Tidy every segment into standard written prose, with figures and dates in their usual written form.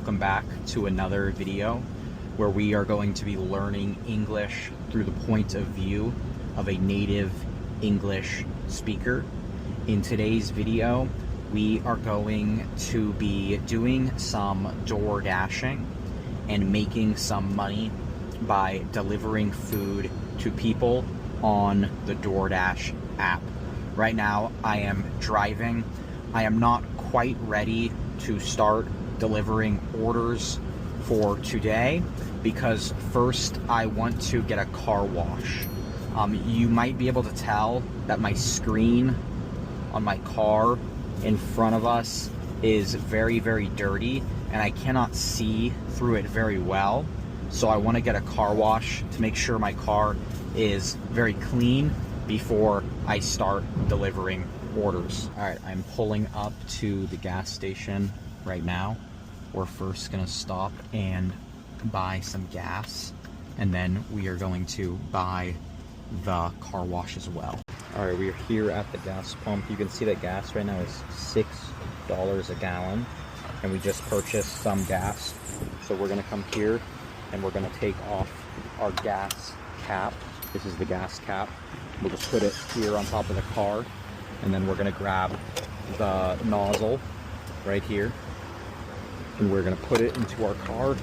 Welcome back to another video where we are going to be learning English through the point of view of a native English speaker. In today's video, we are going to be doing some door dashing and making some money by delivering food to people on the DoorDash app. Right now, I am driving. I am not quite ready to start delivering orders for today because first I want to get a car wash. You might be able to tell that my screen on my car in front of us is very dirty and I cannot see through it very well. So I want to get a car wash to make sure my car is very clean before I start delivering orders. All right, I'm pulling up to the gas station right now. We're first gonna stop and buy some gas, and then we are going to buy the car wash as well. All right, we are here at the gas pump. You can see that gas right now is $6 a gallon, and we just purchased some gas. So we're gonna come here and we're gonna take off our gas cap. This is the gas cap. We'll just put it here on top of the car, and then we're gonna grab the nozzle right here, and we're gonna put it into our car,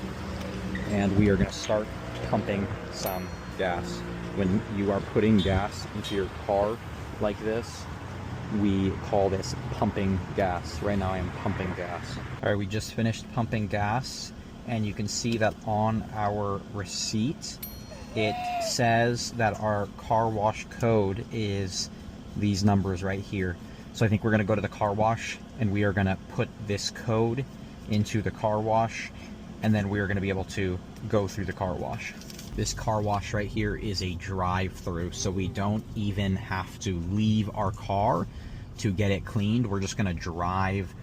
and we are gonna start pumping some gas. When you are putting gas into your car like this, we call this pumping gas. Right now I am pumping gas. All right, we just finished pumping gas, and you can see that on our receipt, it says that our car wash code is these numbers right here. So I think we're gonna go to the car wash and we are gonna put this code into the car wash, and then we are gonna be able to go through the car wash. This car wash right here is a drive-through, so we don't even have to leave our car to get it cleaned. We're just gonna drive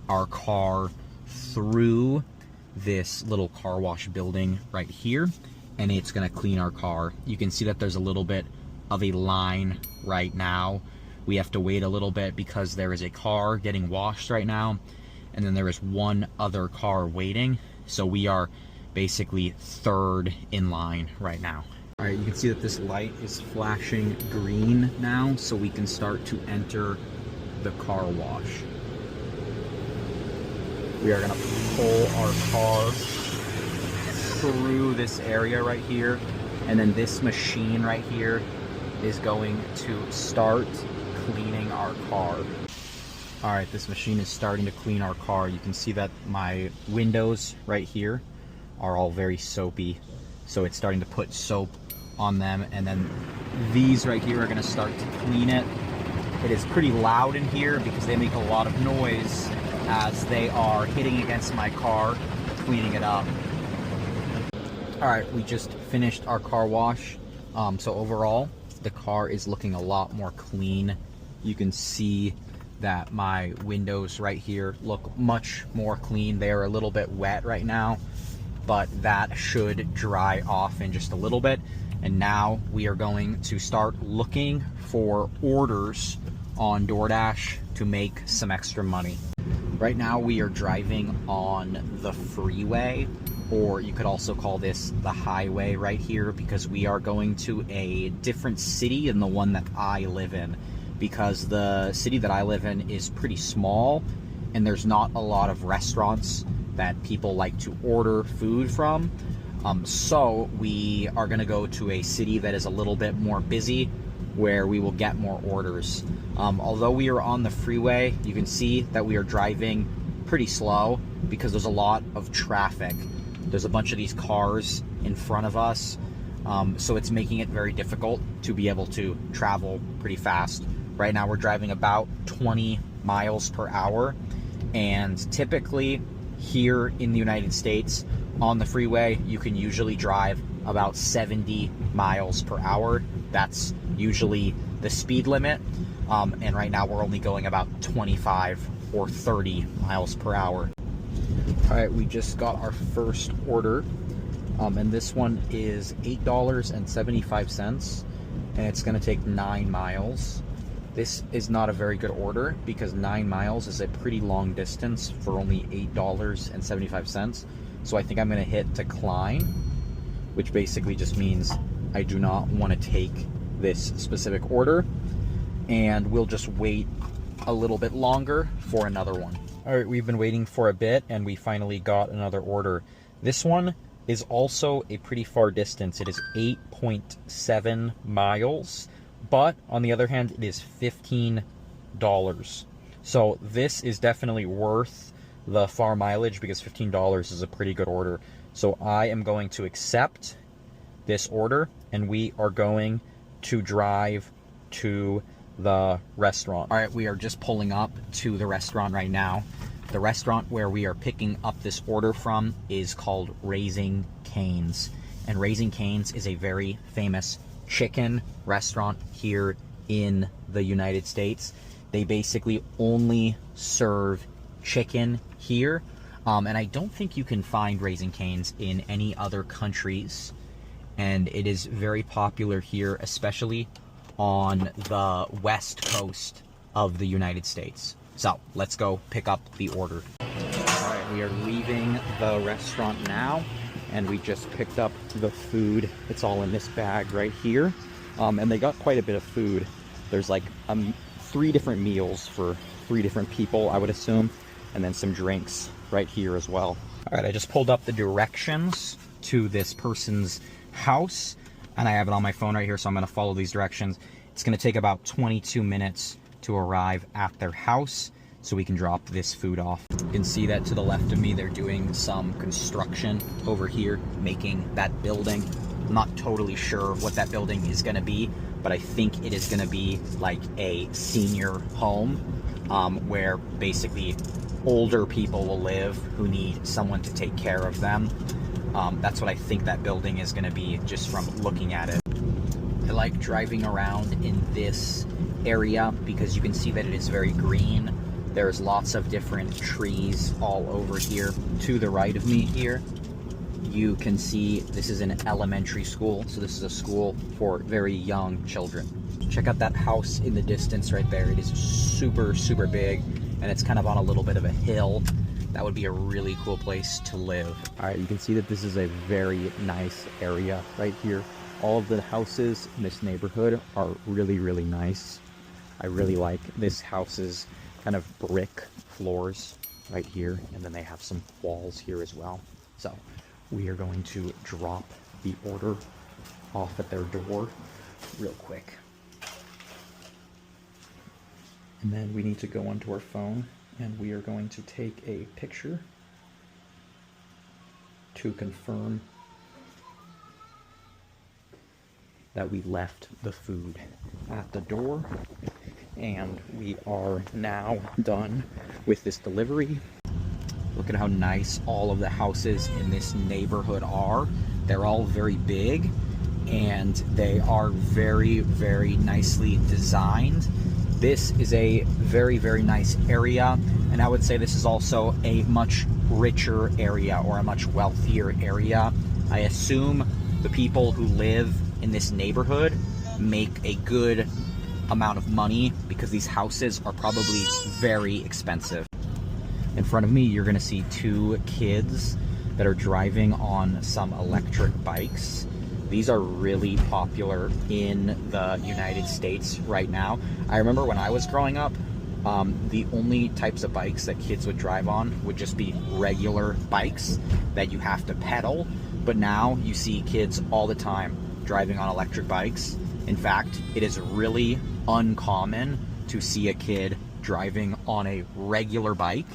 our car through this little car wash building right here, and it's gonna clean our car. You can see that there's a little bit of a line right now. We have to wait a little bit because there is a car getting washed right now, and then there is one other car waiting. So we are basically third in line right now. All right, you can see that this light is flashing green now, so we can start to enter the car wash. We are gonna pull our car through this area right here, and then this machine right here is going to start cleaning our car. All right, this machine is starting to clean our car. You can see that my windows right here are all very soapy, so it's starting to put soap on them, and then these right here are going to start to clean it. It is pretty loud in here because they make a lot of noise as they are hitting against my car, cleaning it up. All right, we just finished our car wash. So overall, the car is looking a lot more clean. You can see that my windows right here look much more clean. They are a little bit wet right now, but that should dry off in just a little bit. And now we are going to start looking for orders on DoorDash to make some extra money. Right now we are driving on the freeway, or you could also call this the highway right here, because we are going to a different city than the one that I live in, because the city that I live in is pretty small and there's not a lot of restaurants that people like to order food from. So we are gonna go to a city that is a little bit more busy, where we will get more orders. Although we are on the freeway, you can see that we are driving pretty slow because there's a lot of traffic. There's a bunch of these cars in front of us, so it's making it very difficult to be able to travel pretty fast. Right now we're driving about 20 miles per hour, and typically here in the United States on the freeway you can usually drive about 70 miles per hour. That's usually the speed limit, and right now we're only going about 25 or 30 miles per hour. All right, we just got our first order, and this one is $8.75, and it's going to take 9 miles. This is not a very good order because 9 miles is a pretty long distance for only $8.75. So I think I'm gonna hit decline, which basically just means I do not want to take this specific order, and we'll just wait a little bit longer for another one. All right, we've been waiting for a bit and we finally got another order. This one is also a pretty far distance. It is 8.7 miles, but on the other hand, it is $15. So this is definitely worth the far mileage because $15 is a pretty good order. So I am going to accept this order and we are going to drive to the restaurant. All right, we are just pulling up to the restaurant right now. The restaurant where we are picking up this order from is called Raising Cane's. And Raising Cane's is a very famous chicken restaurant here in the United States. They basically only serve chicken here. And I don't think you can find Raising Cane's in any other countries. And it is very popular here, especially on the west coast of the United States. So let's go pick up the order. All right, we are leaving the restaurant now, and we just picked up the food. It's all in this bag right here. And they got quite a bit of food. There's like 3 different meals for 3 different people, I would assume, and then some drinks right here as well. All right, I just pulled up the directions to this person's house, and I have it on my phone right here, so I'm going to follow these directions. It's going to take about 22 minutes to arrive at their house so we can drop this food off. You can see that to the left of me, they're doing some construction over here, making that building. I'm not totally sure what that building is going to be, but I think it is going to be like a senior home where basically older people will live who need someone to take care of them. That's what I think that building is going to be just from looking at it. I like driving around in this area because you can see that it is very green. There's lots of different trees all over here. To the right of me here, you can see this is an elementary school. So this is a school for very young children. Check out that house in the distance right there. It is super, super big, and it's kind of on a little bit of a hill. That would be a really cool place to live. All right, you can see that this is a very nice area right here. All of the houses in this neighborhood are really, really nice. I really like this house's kind of brick floors right here, and then they have some walls here as well. So we are going to drop the order off at their door real quick. And then we need to go onto our phone and we are going to take a picture to confirm that we left the food at the door, and we are now done with this delivery. Look at how nice all of the houses in this neighborhood are. They're all very big and they are very, very nicely designed. This is a very, very nice area, and I would say this is also a much richer area or a much wealthier area. I assume the people who live in this neighborhood make a good amount of money because these houses are probably very expensive. In front of me, you're gonna see 2 kids that are driving on some electric bikes. These are really popular in the United States right now. I remember when I was growing up, the only types of bikes that kids would drive on would just be regular bikes that you have to pedal. But now you see kids all the time driving on electric bikes. In fact, it is really uncommon to see a kid driving on a regular bike,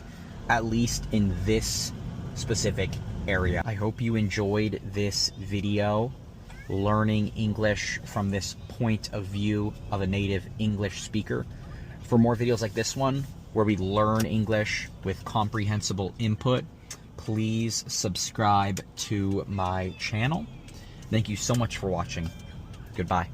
at least in this specific area. I hope you enjoyed this video, learning English from this point of view of a native English speaker. For more videos like this one, where we learn English with comprehensible input, please subscribe to my channel. Thank you so much for watching. Goodbye.